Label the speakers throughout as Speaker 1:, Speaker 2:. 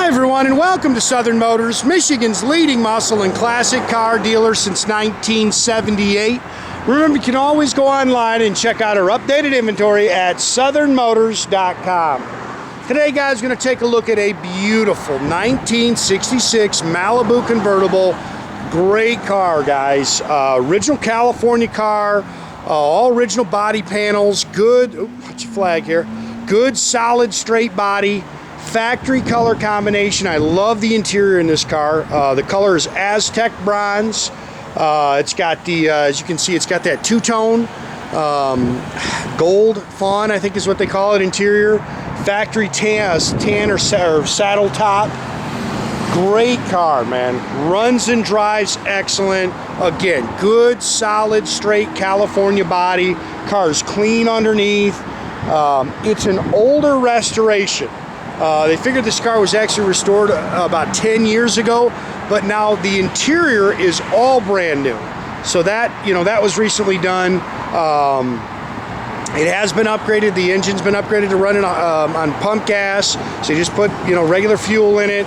Speaker 1: everyone, and welcome to Southern Motors, Michigan's leading muscle and classic car dealer since 1978. Remember, you can always go online and check out our updated inventory at southernmotors.com. Today, guys, going to take a look at a beautiful 1966 Malibu convertible. Great car, guys. Original California car, all original body panels, good, what's your flag here? Good, solid, straight body. Factory color combination. I love the interior in this car. The color is Aztec bronze. It's got the, as you can see, it's got that two-tone gold fawn, I think is what they call it, interior. Factory tan or saddle top. Great car, man. Runs and drives excellent. Again, good, solid, straight California body. Car's clean underneath. It's an older restoration. They figured this car was actually restored about 10 years ago, but now the interior is all brand new. So that, that was recently done. It has been upgraded. The engine's been upgraded to running on pump gas. So you just put, regular fuel in it.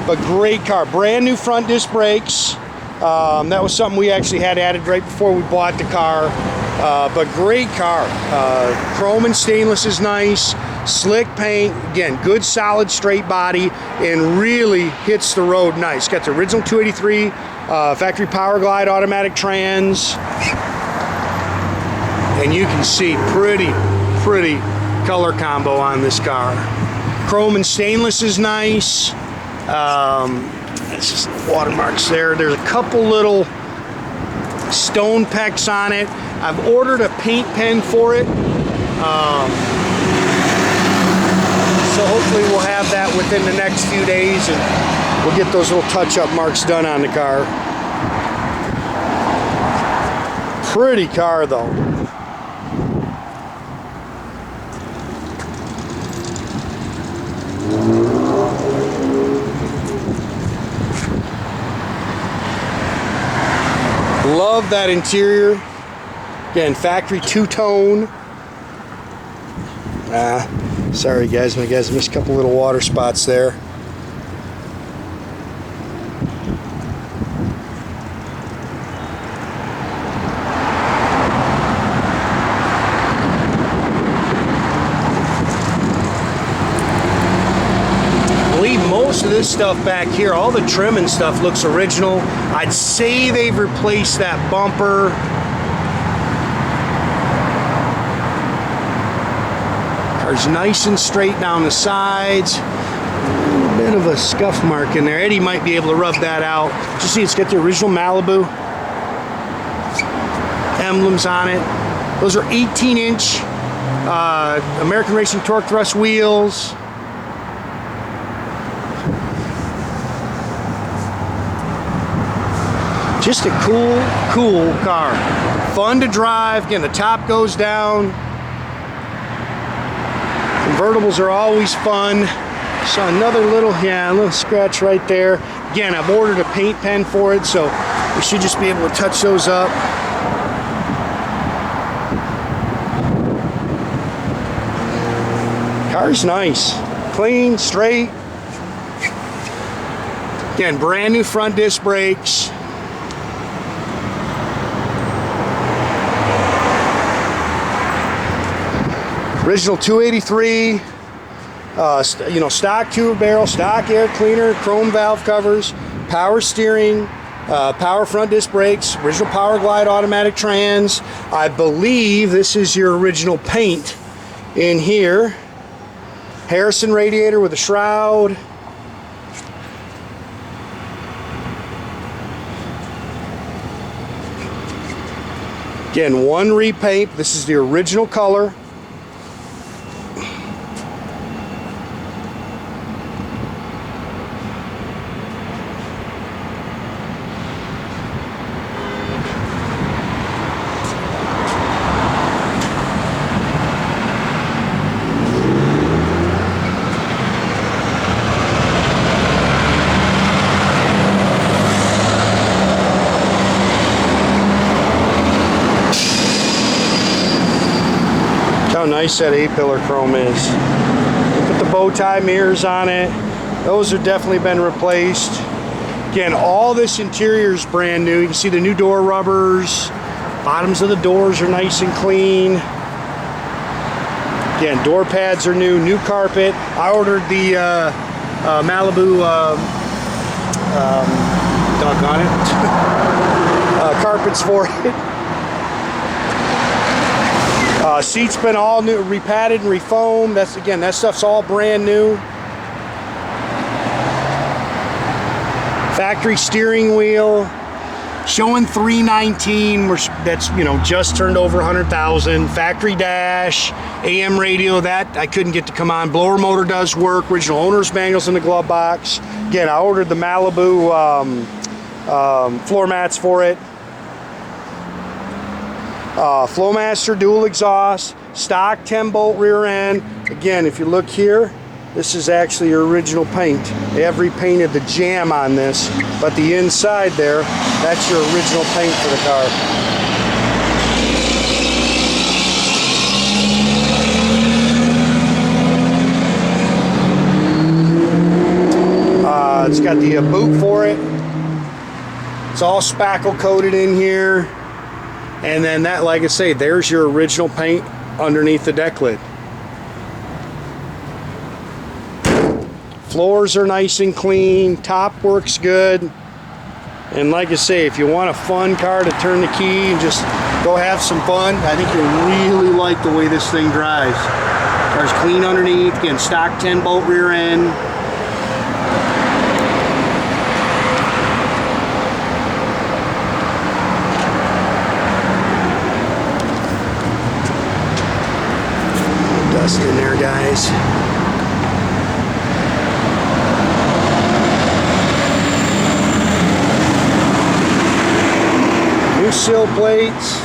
Speaker 1: But great car. Brand new front disc brakes. That was something we actually had added right before we bought the car. But great car. Chrome and stainless is nice. Slick paint, again, good solid straight body, and really hits the road nice. Got the original 283 factory Power Glide automatic trans, and you can see pretty color combo on this car. Chrome and stainless is nice. It's just watermarks there. There's a couple little stone pecks on it. I've ordered a paint pen for it. So hopefully we'll have that within the next few days, and we'll get those little touch-up marks done on the car. Pretty car, though. Love that interior. Again, factory two-tone. Sorry guys, my guys missed a couple little water spots there. I believe most of this stuff back here, all the trim and stuff looks original. I'd say they've replaced that bumper. Car's nice and straight down the sides. A little bit of a scuff mark in there. Eddie might be able to rub that out. You see, it's got the original Malibu emblems on it. Those are 18-inch American Racing Torque Thrust wheels. Just a cool car. Fun to drive. Again, the top goes down. Convertibles are always fun. So another little scratch right there. Again, I've ordered a paint pen for it, so we should just be able to touch those up. Car's nice. Clean, straight. Again, brand new front disc brakes. Original 283, stock tube barrel, stock air cleaner, chrome valve covers, power steering, power front disc brakes, original Power Glide automatic trans. I believe this is your original paint in here. Harrison radiator with a shroud. Again, one repaint. This is the original color. How nice that A-pillar chrome is. Put the bow tie mirrors on it. Those have definitely been replaced. Again, all this interior is brand new. You can see the new door rubbers. Bottoms of the doors are nice and clean. Again, door pads are new. New carpet. I ordered the Malibu, doggone it, carpets for it. Seats been all new, repadded and refoamed. That's, again, that stuff's all brand new. Factory steering wheel, showing 319. That's, you know, just turned over 100,000. Factory dash, AM radio, that I couldn't get to come on. Blower motor does work. Original owner's manuals in the glove box. Again, I ordered the Malibu floor mats for it. Flowamaster dual exhaust, stock 10-bolt rear end. Again, if you look here, this is actually your original paint. They have repainted the jam on this, but the inside there, that's your original paint for the car. It's got the boot for it. It's all spackle coated in here. And then that, like I say, there's your original paint underneath the deck lid. Floors are nice and clean, top works good. And like I say, if you want a fun car to turn the key and just go have some fun, I think you'll really like the way this thing drives. Car's clean underneath, again, stock 10-bolt rear end. Dust in there, guys. New sill plates.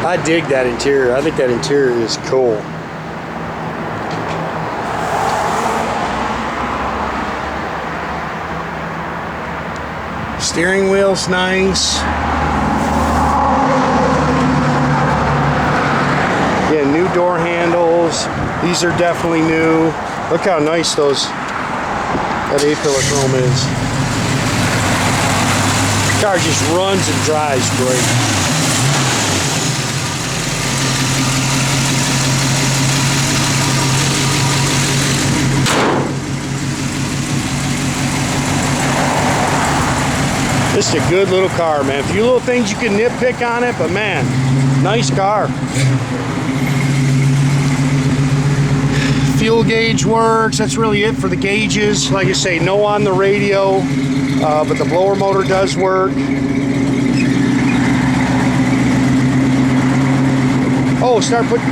Speaker 1: I dig that interior. I think that interior is cool. Steering wheel's nice. Yeah, new door handles. These are definitely new. Look how nice that A-pillar chrome is. The car just runs and drives great. This is a good little car, man. A few little things you can nitpick on it, but man, nice car. Fuel gauge works. That's really it for the gauges. Like I say, no on the radio, but the blower motor does work. Oh, start putting...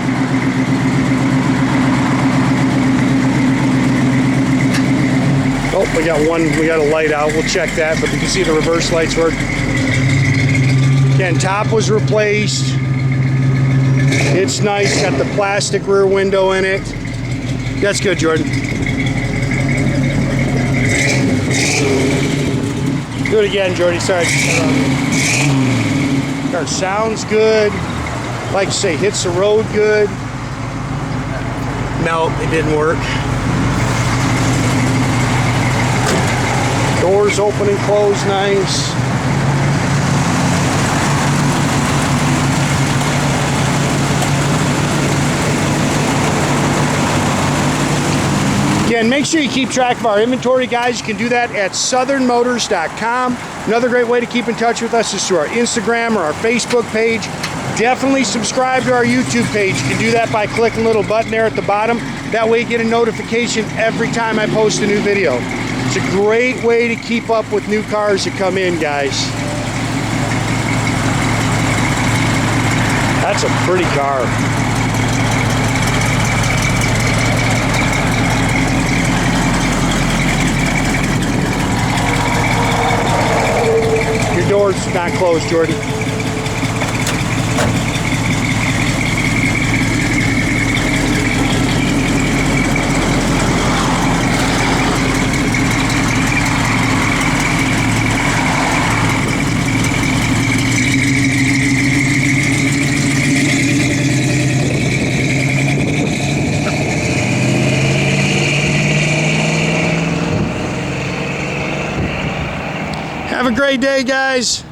Speaker 1: Oh, we got one. We got a light out. We'll check that, but you can see the reverse lights work. Again, top was replaced. It's nice. Got the plastic rear window in it. That's good, Jordan. Do it again, Jordy. Sorry. Car sounds good. Like I say, hits the road good. No, it didn't work. Doors open and close nice. Again, make sure you keep track of our inventory, guys. You can do that at southernmotors.com. Another great way to keep in touch with us is through our Instagram or our Facebook page. Definitely subscribe to our YouTube page. You can do that by clicking the little button there at the bottom. That way you get a notification every time I post a new video. It's a great way to keep up with new cars that come in, guys. That's a pretty car. Your door's not closed, Jordy. Have a great day, guys.